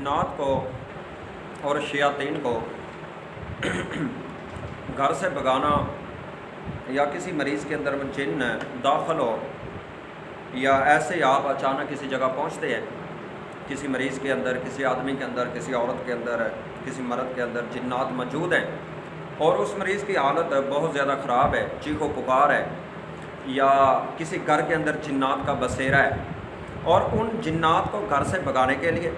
جنات کو اور شیاطین کو گھر سے بھگانا، یا کسی مریض کے اندر جن داخل ہو، یا ایسے ہی آپ اچانک کسی جگہ پہنچتے ہیں، کسی مریض کے اندر، کسی آدمی کے اندر، کسی عورت کے اندر، کسی مرد کے اندر جنات موجود ہیں اور اس مریض کی حالت بہت زیادہ خراب ہے، چیخ و پکار ہے، یا کسی گھر کے اندر جنات کا بسیرا ہے، اور ان جنات کو گھر سے بھگانے کے لیے،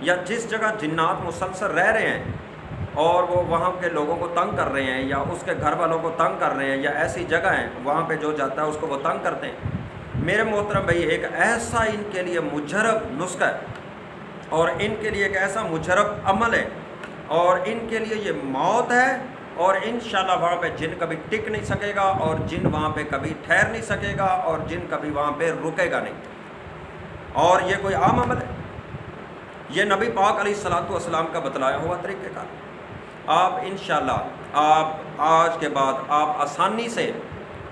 یا جس جگہ جنات مسلسل رہ رہے ہیں اور وہ وہاں کے لوگوں کو تنگ کر رہے ہیں، یا اس کے گھر والوں کو تنگ کر رہے ہیں، یا ایسی جگہ ہیں وہاں پہ جو جاتا ہے اس کو وہ تنگ کرتے ہیں، میرے محترم بھائی ایک ایسا ان کے لیے مجرب نسخہ ہے، اور ان کے لیے ایک ایسا مجرب عمل ہے، اور ان کے لیے یہ موت ہے، اور انشاءاللہ وہاں پہ جن کبھی ٹک نہیں سکے گا، اور جن وہاں پہ کبھی ٹھہر نہیں سکے گا، اور جن کبھی وہاں پہ رکے گا نہیں۔ اور یہ کوئی عام عمل ہے، یہ نبی پاک علیہ الصلوۃ والسلام کا بتلایا ہوا طریقہ کار۔ آپ انشاءاللہ آپ آج کے بعد آپ آسانی سے،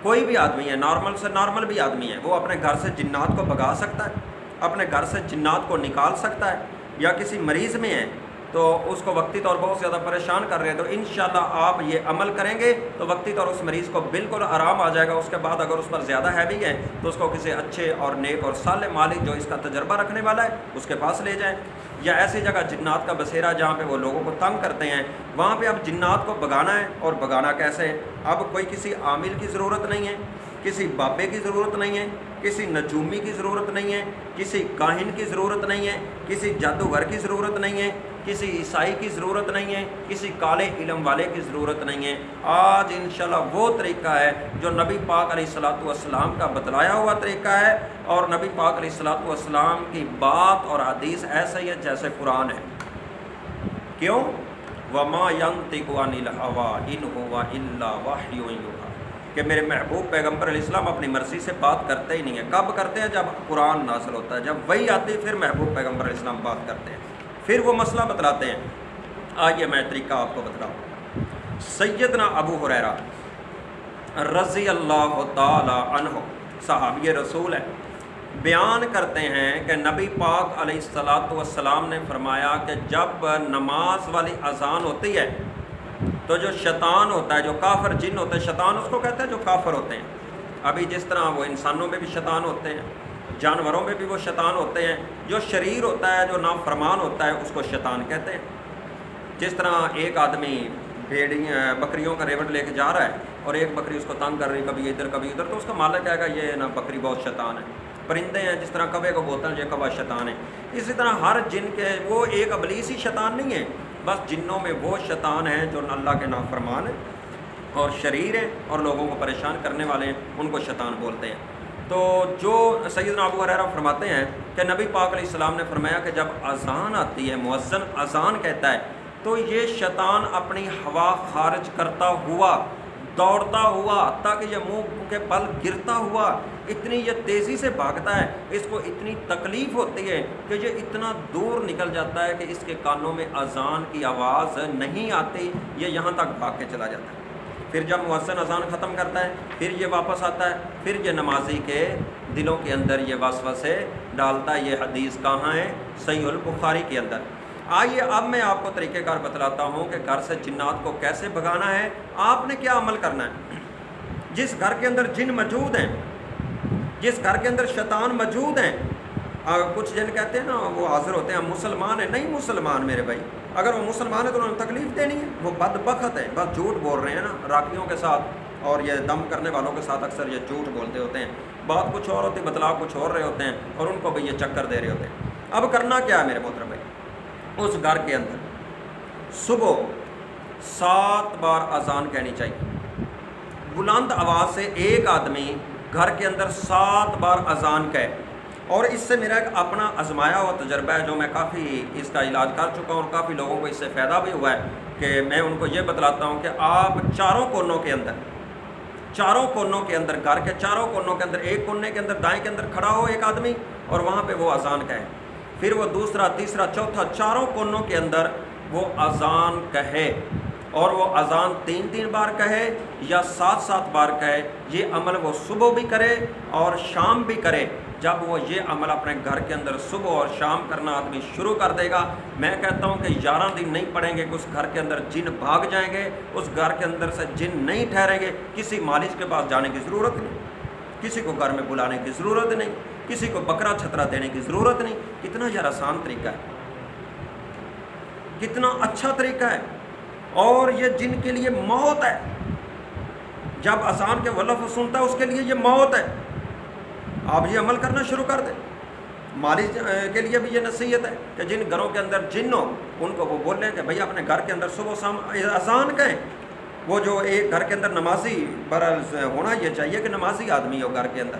کوئی بھی آدمی ہے، نارمل سے نارمل بھی آدمی ہے، وہ اپنے گھر سے جنات کو بھگا سکتا ہے، اپنے گھر سے جنات کو نکال سکتا ہے، یا کسی مریض میں ہے تو اس کو وقتی طور بہت زیادہ پریشان کر رہے ہیں، تو انشاءاللہ آپ یہ عمل کریں گے تو وقتی طور اس مریض کو بالکل آرام آ جائے گا۔ اس کے بعد اگر اس پر زیادہ ہیوی ہے تو اس کو کسی اچھے اور نیک اور صالح مالک جو اس کا تجربہ رکھنے والا ہے اس کے پاس لے جائیں، یا ایسی جگہ جنات کا بسیرا جہاں پہ وہ لوگوں کو تنگ کرتے ہیں، وہاں پہ اب جنات کو بھگانا ہے۔ اور بھگانا کیسے؟ اب کوئی کسی عامل کی ضرورت نہیں ہے، کسی بابے کی ضرورت نہیں ہے، کسی نجومی کی ضرورت نہیں ہے، کسی کاہن کی ضرورت نہیں ہے، کسی جادوگر کی ضرورت نہیں ہے، کسی عیسائی کی ضرورت نہیں ہے، کسی کالے علم والے کی ضرورت نہیں ہے۔ آج انشاءاللہ وہ طریقہ ہے جو نبی پاک علیہ الصلوۃ والسلام کا بتلایا ہوا طریقہ ہے، اور نبی پاک علیہ الصلوۃ والسلام کی بات اور حدیث ایسا ہی ہے جیسے قرآن ہے۔ کیوں؟ وَمَا يَنطِقُ عَنِ الْهَوَىٰ إِنْ هُوَ إِلَّا وَحْيٌ يُوحَىٰ، کہ میرے محبوب پیغمبر علیہ السلام اپنی مرضی سے بات کرتے ہی نہیں ہیں۔ کب کرتے ہیں؟ جب قرآن نازل ہوتا ہے، جب وحی آتی ہے، پھر محبوب پیغمبر علیہ السلام بات کرتے ہیں، پھر وہ مسئلہ بتلاتے ہیں۔ آئیے میں طریقہ آپ کو بتلاؤں۔ سیدنا ابو ہریرہ رضی اللہ تعالی عنہ صحابی رسول ہے، بیان کرتے ہیں کہ نبی پاک علیہ الصلوۃ والسلام نے فرمایا کہ جب نماز والی اذان ہوتی ہے تو جو شیطان ہوتا ہے، جو کافر جن ہوتے ہیں، شیطان اس کو کہتے ہیں جو کافر ہوتے ہیں۔ ابھی جس طرح وہ انسانوں میں بھی شیطان ہوتے ہیں، جانوروں میں بھی وہ شیطان ہوتے ہیں، جو شریر ہوتا ہے، جو نافرمان ہوتا ہے، اس کو شیطان کہتے ہیں۔ جس طرح ایک آدمی بکریوں کا ریوڑ لے کے جا رہا ہے اور ایک بکری اس کو تنگ کر رہی، کبھی ادھر کبھی ادھر، تو اس کا مالک کہے گا یہ نا بکری بہت شیطان ہے۔ پرندے ہیں، جس طرح کوے کو بوتل، یہ کوا شیطان ہے۔ اسی طرح ہر جن کے، وہ ایک ابلیس ہی شیطان نہیں ہے، بس جنوں میں وہ شیطان ہیں جو اللہ کے نافرمان ہیں اور شریر ہیں اور لوگوں کو پریشان کرنے والے ہیں، ان کو شیطان بولتے ہیں۔ تو جو سیدنا ابو ہریرہ فرماتے ہیں کہ نبی پاک علیہ السلام نے فرمایا کہ جب اذان آتی ہے، مؤذن اذان کہتا ہے، تو یہ شیطان اپنی ہوا خارج کرتا ہوا، دوڑتا ہوا، تاکہ یہ منہ کے بل گرتا ہوا، اتنی یہ تیزی سے بھاگتا ہے، اس کو اتنی تکلیف ہوتی ہے کہ یہ اتنا دور نکل جاتا ہے کہ اس کے کانوں میں اذان کی آواز نہیں آتی، یہ یہاں تک بھاگ کے چلا جاتا ہے۔ پھر جب مؤذن اذان ختم کرتا ہے، پھر یہ واپس آتا ہے، پھر یہ نمازی کے دلوں کے اندر یہ وسوسے ڈالتا ہے۔ یہ حدیث کہاں ہے؟ صحیح البخاری کے اندر۔ آئیے اب میں آپ کو طریقہ کار بتلاتا ہوں کہ گھر سے جنات کو کیسے بھگانا ہے، آپ نے کیا عمل کرنا ہے۔ جس گھر کے اندر جن موجود ہیں، جس گھر کے اندر شیطان موجود ہیں، کچھ جن کہتے ہیں نا وہ حاضر ہوتے ہیں ہم مسلمان ہیں، نہیں مسلمان میرے بھائی، اگر وہ مسلمان ہے تو انہوں نے تکلیف دینی ہے، وہ بدبخت ہے، بس جھوٹ بول رہے ہیں نا، راکیوں کے ساتھ اور یہ دم کرنے والوں کے ساتھ اکثر یہ جھوٹ بولتے ہوتے ہیں، بات کچھ اور ہوتی، بتلا کچھ اور رہے ہوتے ہیں، اور ان کو بھی یہ چکر دے رہے ہوتے ہیں۔ اب کرنا کیا ہے میرے محترم بھائی؟ اس گھر کے اندر صبح 7 بار اذان کہنی چاہیے، بلند آواز سے ایک آدمی گھر کے اندر 7 بار اذان کہے۔ اور اس سے میرا ایک اپنا آزمایا ہوا تجربہ ہے، جو میں کافی اس کا علاج کر چکا ہوں اور کافی لوگوں کو اس سے فائدہ بھی ہوا ہے، کہ میں ان کو یہ بتلاتا ہوں کہ آپ چاروں کونوں کے اندر، گھر کے چاروں کونوں کے اندر، ایک کونے کے اندر دائیں کے اندر کھڑا ہو ایک آدمی، اور وہاں پہ وہ اذان کہے، پھر وہ دوسرا، تیسرا، چوتھا، چاروں کونوں کے اندر وہ اذان کہے، اور وہ اذان 3 بار کہے یا 7 بار کہے۔ یہ عمل وہ صبح بھی کرے اور شام بھی کرے، جب وہ یہ عمل اپنے گھر کے اندر صبح اور شام کرنا آدمی شروع کر دے گا، میں کہتا ہوں کہ 11 دن نہیں پڑیں گے کہ اس گھر کے اندر جن بھاگ جائیں گے، اس گھر کے اندر سے جن نہیں ٹھہریں گے، کسی مالج کے پاس جانے کی ضرورت نہیں، کسی کو گھر میں بلانے کی ضرورت نہیں، کسی کو بکرا چھترا دینے کی ضرورت نہیں۔ کتنا یار آسان طریقہ ہے، کتنا اچھا طریقہ ہے، اور یہ جن کے لیے موت ہے، جب اذان کے وہ لفظ سنتا ہے اس کے لیے یہ موت ہے۔ آپ یہ عمل کرنا شروع کر دیں۔ مالج کے لیے بھی یہ نصیحت ہے کہ جن گھروں کے اندر جن ہو ان کو وہ بولیں کہ بھئی اپنے گھر کے اندر صبح شام اذان کہیں۔ وہ جو ایک گھر کے اندر نمازی برعکس ہونا یہ چاہیے کہ نمازی آدمی ہو گھر کے اندر،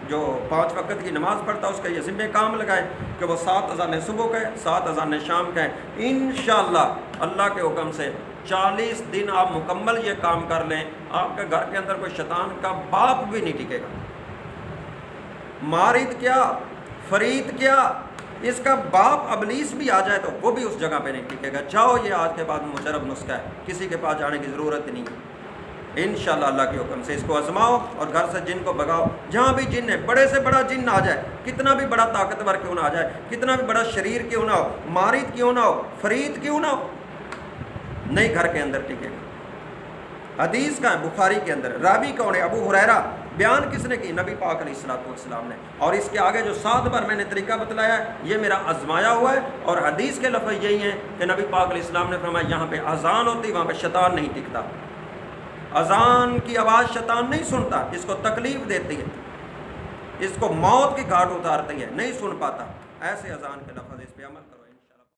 جو 5 وقت کی نماز پڑھتا ہے، اس کا یہ ذمہ کام لگائے کہ وہ 7 اذانیں صبح کہیں، 7 اذانیں شام کہیں۔ انشاءاللہ اللہ کے حکم سے 40 دن آپ مکمل یہ کام کر لیں، آپ کے گھر کے اندر کوئی شیطان کا باپ بھی نہیں ٹکے گا۔ مارد کیا، فرید کیا، اس کا باپ ابلیس بھی آ جائے تو وہ بھی اس جگہ پہ نہیں ٹکے گا۔ جاؤ، یہ آج کے بعد مجرب نسخہ ہے، کسی کے پاس جانے کی ضرورت نہیں ہے۔ انشاءاللہ اللہ کے حکم سے اس کو آزماؤ اور گھر سے جن کو بگاؤ۔ جہاں بھی جن ہے، بڑے سے بڑا جن آ جائے، کتنا بھی بڑا طاقتور کیوں نہ آ جائے، کتنا بھی بڑا شریر کیوں نہ ہو، مارد کیوں نہ ہو، فرید کیوں نہ ہو، نہیں گھر کے اندر ٹکے گا۔ حدیث کا ہے بخاری کے اندر، راوی کون ہے؟ ابو ہریرہ۔ بیان کس نے کی؟ نبی پاک علیہ الصلوۃ والسلام نے۔ اور اس کے آگے جو 7 بار میں نے طریقہ بتلایا ہے یہ میرا آزمایا ہوا ہے، اور حدیث کے لفظ یہی ہیں کہ نبی پاک علیہ السلام نے فرمایا یہاں پہ اذان ہوتی وہاں پہ شیطان نہیں ٹکتا۔ اذان کی آواز شیطان نہیں سنتا، اس کو تکلیف دیتی ہے، اس کو موت کی گھاٹ اتارتی ہے، نہیں سن پاتا۔ ایسے اذان کے لفظ، اس پہ عمل کرو۔